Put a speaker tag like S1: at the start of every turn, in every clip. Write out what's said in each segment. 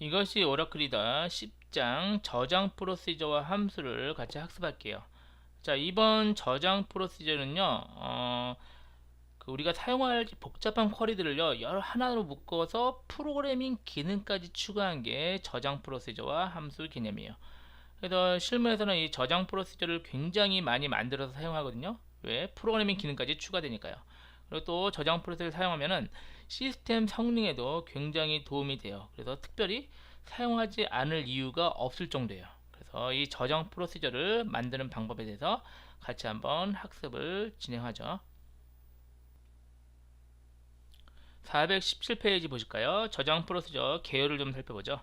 S1: 이것이 오라클이다. 10장 저장 프로시저와 함수를 같이 학습할게요. 자, 이번 저장 프로시저는요, 우리가 사용할 복잡한 쿼리들을요, 여러 하나로 묶어서 프로그래밍 기능까지 추가한 게 저장 프로시저와 함수 개념이에요. 그래서 실무에서는 이 저장 프로시저를 굉장히 많이 만들어서 사용하거든요. 왜? 프로그래밍 기능까지 추가되니까요. 그리고 또 저장 프로세스를 사용하면은 시스템 성능에도 굉장히 도움이 돼요. 그래서 특별히 사용하지 않을 이유가 없을 정도예요. 그래서 이 저장 프로시저를 만드는 방법에 대해서 같이 한번 학습을 진행하죠. 417페이지 보실까요? 저장 프로시저 개요를 좀 살펴보죠.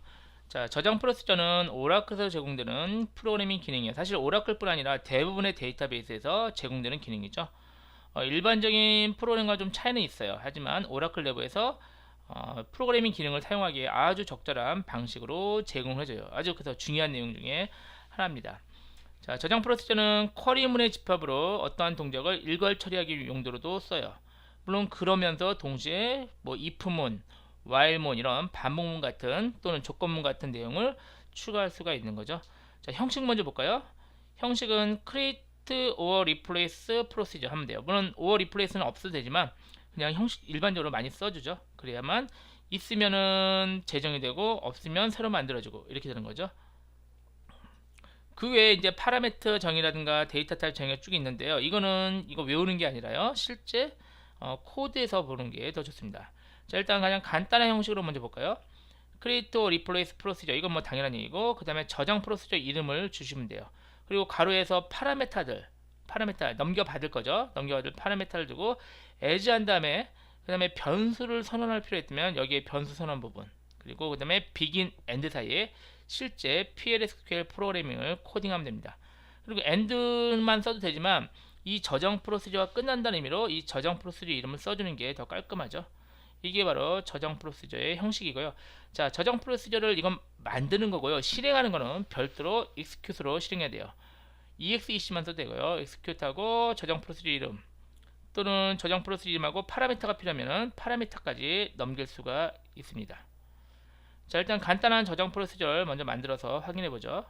S1: 자, 저장 프로시저는 오라클에서 제공되는 프로그래밍 기능이에요. 사실 오라클뿐 아니라 대부분의 데이터베이스에서 제공되는 기능이죠. 일반적인 프로그램과 좀 차이는 있어요. 하지만 오라클 내부에서 프로그래밍 기능을 사용하기에 아주 적절한 방식으로 제공해줘요. 아주 그래서 중요한 내용 중에 하나입니다. 자, 저장 프로시저는 쿼리문의 집합으로 어떠한 동작을 일괄 처리하기 용도로도 써요. 물론 그러면서 동시에 뭐 if문, while문 이런 반복문 같은 또는 조건문 같은 내용을 추가할 수가 있는 거죠. 자, 형식 먼저 볼까요? 형식은 create or replace procedure 하면 돼요. 물론 or replace는 없어도 되지만 그냥 형식 일반적으로 많이 써주죠. 그래야만 있으면은 재정이 되고 없으면 새로 만들어지고 이렇게 되는 거죠. 그 외에 이제 파라미터 정의라든가 데이터 타입 정의가 쭉 있는데요. 이거 외우는 게 아니라요. 실제 코드에서 보는 게 더 좋습니다. 자, 일단 가장 간단한 형식으로 먼저 볼까요? create or replace procedure 이건 뭐 당연한 얘기고, 그 다음에 저장 프로시저 이름을 주시면 돼요. 그리고 가로에서 파라미터 넘겨받을 거죠. 넘겨받을 파라미터를 두고 as 한 다음에 그 다음에 변수를 선언할 필요 있다면 여기에 변수 선언 부분, 그리고 그 다음에 begin, end 사이에 실제 PLSQL 프로그래밍을 코딩하면 됩니다. 그리고 end만 써도 되지만 이 저장 프로시저가 끝난다는 의미로 이 저장 프로시저 이름을 써주는 게 더 깔끔하죠. 이게 바로 저장 프로시저의 형식이고요. 자, 저장 프로시저를 이건 만드는 거고요. 실행하는 거는 별도로 execute로 실행해야 돼요. exec만 써도 되고요. execute하고 저장 프로시저 이름 또는 저장 프로시저 이름하고 파라미터가 필요하면 파라미터까지 넘길 수가 있습니다. 자, 일단 간단한 저장 프로시저를 먼저 만들어서 확인해 보죠.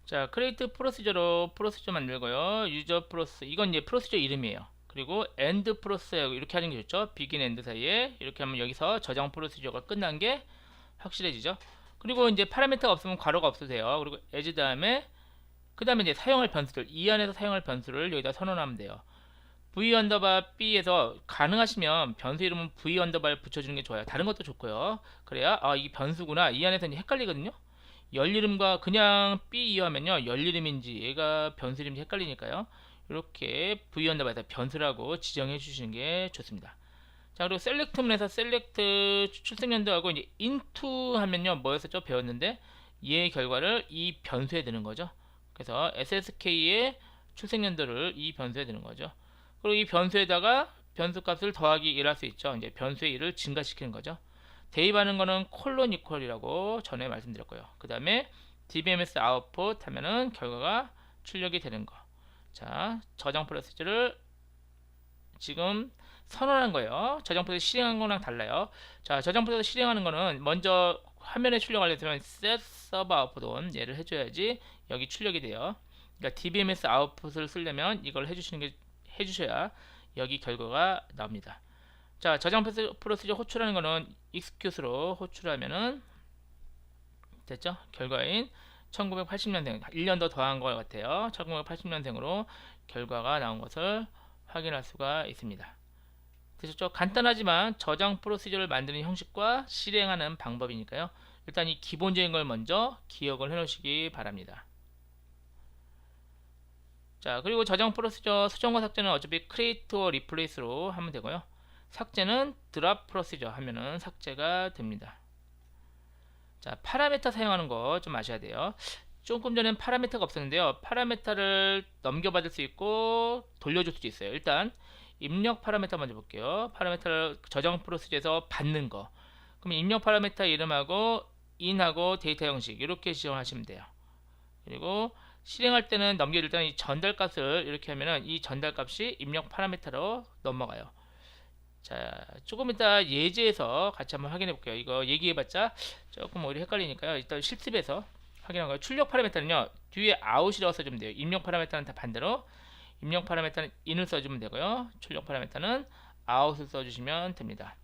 S1: 자, create 프로시저로 프로시저 만들고요. 유저 프로스 이건 이제 프로시저 이름이에요. 그리고 end 프로스 이렇게 하는 게 좋죠. begin end 사이에 이렇게 하면 여기서 저장 프로시저가 끝난 게 확실해지죠. 그리고 이제 파라미터가 없으면 괄호가 없어도 돼요. 그리고 as 다음에 그 다음에 이제 사용할 변수들, 이 안에서 사용할 변수를 여기다 선언하면 돼요. v 언더바 b에서 가능하시면 변수 이름은 v 언더바를 붙여주는 게 좋아요. 다른 것도 좋고요. 그래야 이게 변수구나, 이 안에서 이제 헷갈리거든요. 열 이름과 그냥 b 이하면요, 열 이름인지 얘가 변수 이름인지 헷갈리니까요. 이렇게 v 언더바에서 변수라고 지정해 주시는 게 좋습니다. 자, 그리고 셀렉트문에서 셀렉트 출생연도하고 이제 into 하면요, 뭐였었죠? 배웠는데 얘의 결과를 이 변수에 넣는 거죠. 그래서 ssk의 출생연도를 이 변수에 넣는 거죠. 그리고 이 변수에다가 변수값을 더하기 1 할 수 있죠. 이제 변수의 1을 증가시키는 거죠. 대입하는 거는 콜론 이퀄이라고 전에 말씀드렸고요. 그 다음에 dbms 아웃풋 하면은 결과가 출력이 되는 거. 자, 저장 프로세스를 지금 선언한 거예요. 저장 프로세스 실행한 거랑 달라요. 자, 저장 프로세스 실행하는 거는 먼저 화면에 출력하려면 set server output on 얘를 해줘야지 여기 출력이 돼요. 그러니까 dbms 아웃풋을 쓰려면 이걸 해주셔야 여기 결과가 나옵니다. 자, 저장 프로시저 호출하는 거는 execute로 호출하면은 됐죠? 결과인 1980년생 1년 더 더한 것 같아요. 1980년생으로 결과가 나온 것을 확인할 수가 있습니다. 되셨죠? 간단하지만 저장 프로시저를 만드는 형식과 실행하는 방법이니까요. 일단 이 기본적인 걸 먼저 기억을 해 놓으시기 바랍니다. 자, 그리고 저장 프로시저 수정과 삭제는 어차피 create or replace로 하면 되고요. 삭제는 drop 프로시저 하면은 삭제가 됩니다. 자, 파라미터 사용하는 거 좀 아셔야 돼요. 조금 전엔 파라미터가 없었는데요. 파라미터를 넘겨받을 수 있고 돌려줄 수도 있어요. 일단 입력 파라미터 먼저 볼게요. 파라미터를 저장 프로시저에서 받는 거. 그럼 입력 파라미터 이름하고 in하고 데이터 형식 이렇게 지정하시면 돼요. 그리고 실행할 때는 넘겨줄 때는 이 전달 값을 이렇게 하면은 이 전달 값이 입력 파라미터로 넘어가요. 자, 조금 이따 예제에서 같이 한번 확인해 볼게요. 이거 얘기해봤자 조금 오히려 헷갈리니까요. 일단 실습에서 확인한 거예요. 출력 파라미터는요, 뒤에 out이라고 써주면 돼요. 입력 파라미터는 다 반대로, 입력 파라미터는 in을 써주면 되고요. 출력 파라미터는 out을 써주시면 됩니다.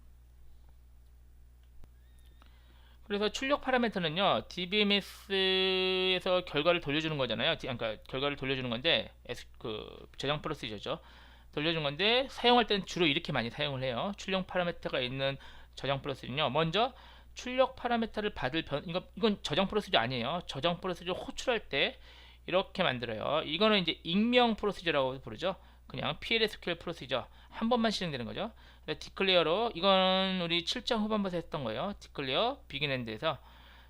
S1: 그래서 출력 파라미터는요, DBMS에서 결과를 돌려주는 거잖아요. 그러니까 결과를 돌려주는 건데, 저장 프로시저죠. 돌려준 건데, 사용할 때는 주로 이렇게 많이 사용을 해요. 출력 파라미터가 있는 저장 프로시저는요, 먼저 출력 파라미터를 받을 이건 저장 프로시저 아니에요. 저장 프로시저 호출할 때 이렇게 만들어요. 이거는 이제 익명 프로시저라고 부르죠. 그냥 PLSQL 프로시저 한 번만 실행되는 거죠. 디클레어로, 이건 우리 7장 후반부에서 했던 거예요. 디클레어 비긴 엔드에서,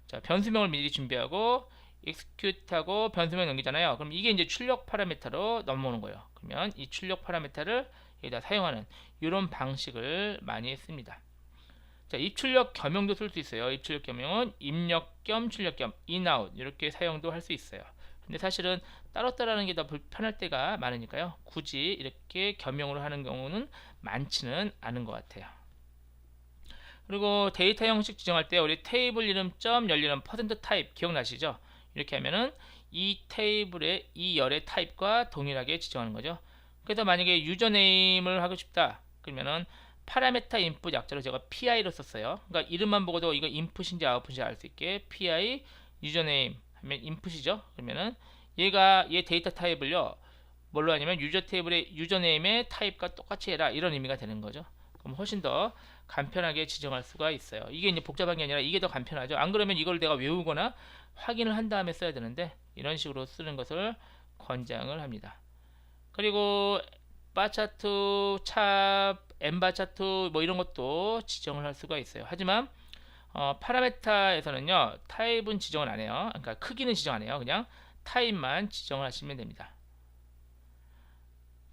S1: 자, 변수명을 미리 준비하고 execute하고 변수명 넘기잖아요. 그럼 이게 이제 출력 파라미터로 넘어오는 거예요. 그러면 이 출력 파라미터를 여기다 사용하는 이런 방식을 많이 씁니다. 자, 입출력 겸용도 쓸 수 있어요. 입출력 겸용은 입력 겸 출력 겸 in out 이렇게 사용도 할 수 있어요. 근데 사실은 따로따로 하는 게 더 불편할 때가 많으니까요, 굳이 이렇게 겸용으로 하는 경우는 많지는 않은 것 같아요. 그리고 데이터 형식 지정할 때 우리 테이블 이름 점 열리는 퍼센트 타입 기억나시죠? 이렇게 하면은 이 테이블의 이 열의 타입과 동일하게 지정하는 거죠. 그래서 만약에 유저네임을 하고 싶다 그러면은 파라메타 인풋 약자로 제가 PI로 썼어요. 그러니까 이름만 보고도 이거 인풋인지 아웃풋인지 알 수 있게 PI 유저네임 하면 인풋이죠. 그러면은 얘 데이터 타입을요, 뭘로 하냐면 유저 테이블의 유저네임의 타입과 똑같이 해라, 이런 의미가 되는 거죠. 그럼 훨씬 더 간편하게 지정할 수가 있어요. 이게 이제 복잡한 게 아니라 이게 더 간편하죠. 안 그러면 이걸 내가 외우거나 확인을 한 다음에 써야 되는데, 이런 식으로 쓰는 것을 권장을 합니다. 그리고 바 차트, 찹, 엠바 차트 뭐 이런 것도 지정을 할 수가 있어요. 하지만 파라메타에서는요, 타입은 지정을 안 해요. 그러니까 크기는 지정 안 해요. 그냥 타입만 지정을 하시면 됩니다.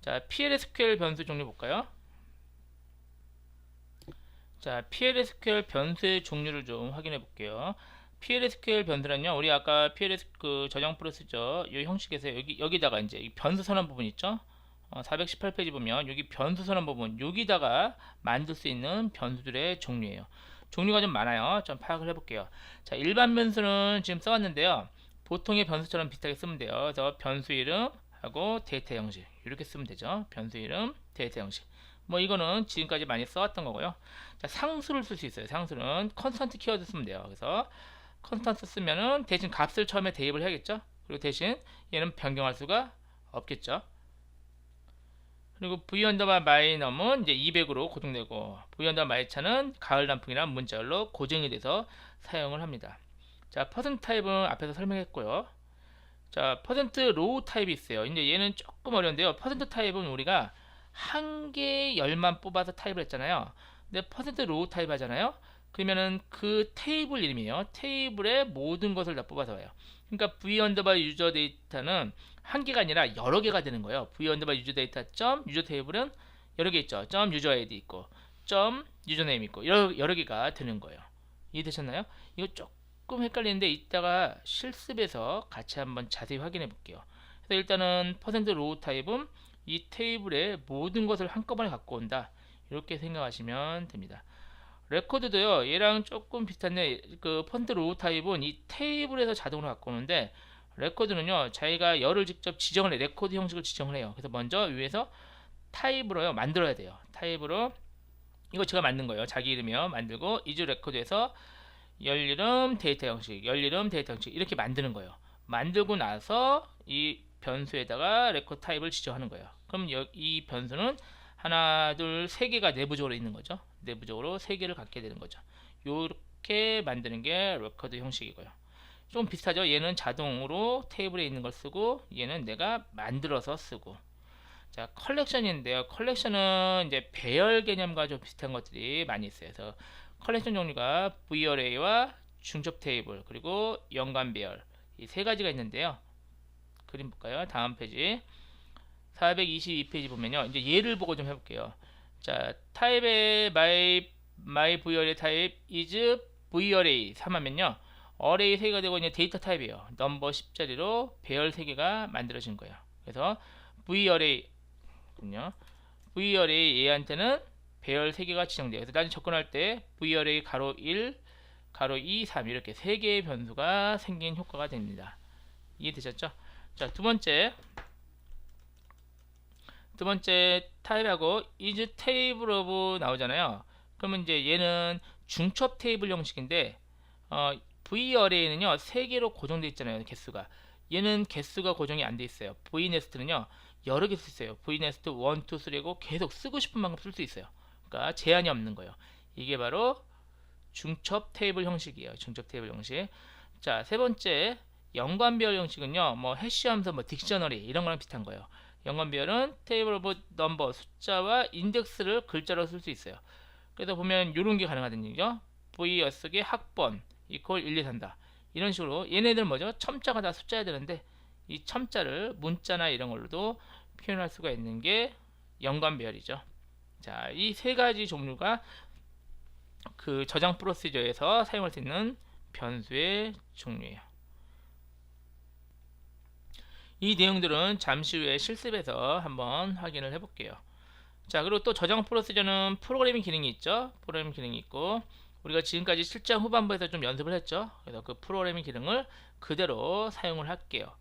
S1: 자, PLSQL 변수 종류 볼까요? 자, PLSQL 변수의 종류를 좀 확인해 볼게요. PLSQL 변수는요, 우리 아까 PLS 저장 프로시저 이 형식에서 여기다가 이제 이 변수 선언 부분 있죠? 418페이지 보면 여기 변수 선언 부분, 여기다가 만들 수 있는 변수들의 종류예요. 종류가 좀 많아요. 좀 파악을 해볼게요. 자, 일반 변수는 지금 써왔는데요, 보통의 변수처럼 비슷하게 쓰면 돼요. 그래서 변수 이름 하고 데이터 형식 이렇게 쓰면 되죠. 변수 이름, 데이터 형식. 뭐 이거는 지금까지 많이 써왔던 거고요. 자, 상수를 쓸 수 있어요. 상수는 컨스턴트 키워드 쓰면 돼요. 그래서 컨스턴트 쓰면은 대신 값을 처음에 대입을 해야겠죠. 그리고 대신 얘는 변경할 수가 없겠죠. 그리고 v 언더바 마이넘은 이제 200으로 고정되고, v 언더바 마이차는 가을 단풍이라는 문자열로 고정이 돼서 사용을 합니다. 자, 퍼센트 타입은 앞에서 설명했고요. 자, 퍼센트 로우 타입이 있어요. 이제 얘는 조금 어려운데요. 퍼센트 타입은 우리가 한 개의 열만 뽑아서 타입을 했잖아요. 근데 퍼센트 로우 타입 하잖아요. 그러면은 그 테이블 이름이에요. 테이블의 모든 것을 다 뽑아서 와요. 그러니까 v 언더바 유저 데이터는 한 개가 아니라 여러 개가 되는 거예요. v 언더바 유저 데이터 점 유저 테이블은 여러 개 있죠. 점 유저 아이디 있고 점 유저 네임 있고 여러 개가 되는 거예요. 이해되셨나요? 이거 조금 헷갈리는데 이따가 실습에서 같이 한번 자세히 확인해 볼게요. 그래서 일단은 퍼센트 로우 타입은 이 테이블의 모든 것을 한꺼번에 갖고 온다, 이렇게 생각하시면 됩니다. 레코드도요, 얘랑 조금 비슷한데 그 퍼센트 로우 타입은 이 테이블에서 자동으로 갖고 오는데, 레코드는요 자기가 열을 직접 지정을 해요. 레코드 형식을 지정을 해요. 그래서 먼저 위에서 타입으로요 만들어야 돼요. 타입으로, 이거 제가 만든 거예요. 자기 이름이요 만들고 이즈 레코드에서 열 이름 데이터 형식, 열 이름 데이터 형식 이렇게 만드는 거예요. 만들고 나서 이 변수에다가 레코드 타입을 지정하는 거예요. 그럼 이 변수는 하나, 둘, 세 개가 내부적으로 있는 거죠. 내부적으로 세 개를 갖게 되는 거죠. 이렇게 만드는 게 레코드 형식이고요. 좀 비슷하죠. 얘는 자동으로 테이블에 있는 걸 쓰고, 얘는 내가 만들어서 쓰고. 자, 컬렉션인데요. 컬렉션은 이제 배열 개념과 좀 비슷한 것들이 많이 있어요. 그래서 컬렉션 종류가 VArray와 중첩 테이블, 그리고 연관 배열, 이 세 가지가 있는데요. 그림 볼까요? 다음 페이지 422페이지 보면요, 이제 예를 보고 좀 해볼게요. 자, 타입의 my VArray 타입 is VArray 3하면요, 어레이 3개가 되고 이제 데이터 타입이에요. 넘버 10자리로 배열 3개가 만들어진 거예요. 그래서 VArray 군요. VArray 얘한테는 배열 3개가 지정돼요. 그래서 나중에 접근할 때 V열의 가로 1, 가로 2, 3 이렇게 3개의 변수가 생긴 효과가 됩니다. 이해되셨죠? 자, 두 번째 타입하고 is table of 나오잖아요. 그러면 이제 얘는 중첩 테이블 형식인데 V어레이는요 3개로 고정되어 있잖아요. 개수가. 얘는 개수가 고정이 안 돼 있어요. V네스트는요 여러 개 쓸 수 있어요. V네스트 1, 2, 3고 계속 쓰고 싶은 만큼 쓸 수 있어요. 그러니까 제한이 없는 거예요. 이게 바로 중첩 테이블 형식이에요. 중첩 테이블 형식. 자, 세 번째 연관별 형식은요. 뭐 해시하면서 뭐 딕셔너리 이런 거랑 비슷한 거예요. 연관별은 테이블 오브 넘버 숫자와 인덱스를 글자로 쓸 수 있어요. 그래서 보면 이런 게 가능하다는 얘기죠. V 녀석의 학번 이퀄 1, 2, 3다. 이런 식으로 얘네들 뭐죠? 첨자가 다 숫자야 되는데 이 첨자를 문자나 이런 걸로도 표현할 수가 있는 게 연관별이죠. 자, 이 세 가지 종류가 그 저장 프로시저에서 사용할 수 있는 변수의 종류예요. 이 내용들은 잠시 후에 실습에서 한번 확인을 해볼게요. 자, 그리고 또 저장 프로시저는 프로그래밍 기능이 있죠. 프로그래밍 기능이 있고 우리가 지금까지 실장 후반부에서 좀 연습을 했죠. 그래서 그 프로그래밍 기능을 그대로 사용을 할게요.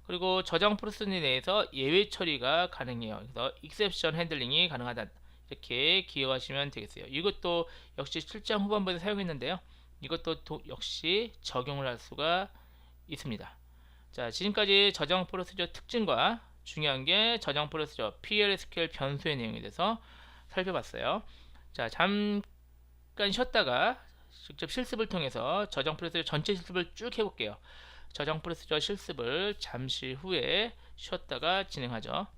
S1: 그리고 저장 프로세스 내에서 예외 처리가 가능해요. 그래서 exception 핸들링이 가능하다. 이렇게 기억하시면 되겠어요. 이것도 역시 실장 후반부에서 사용했는데요. 이것도 역시 적용을 할 수가 있습니다. 자, 지금까지 저장 프로시저 특징과 중요한 게 저장 프로시저 PLSQL 변수의 내용에 대해서 살펴봤어요. 자, 잠깐 쉬었다가 직접 실습을 통해서 저장 프로시저 전체 실습을 쭉 해볼게요. 저장 프로시저 실습을 잠시 후에 쉬었다가 진행하죠.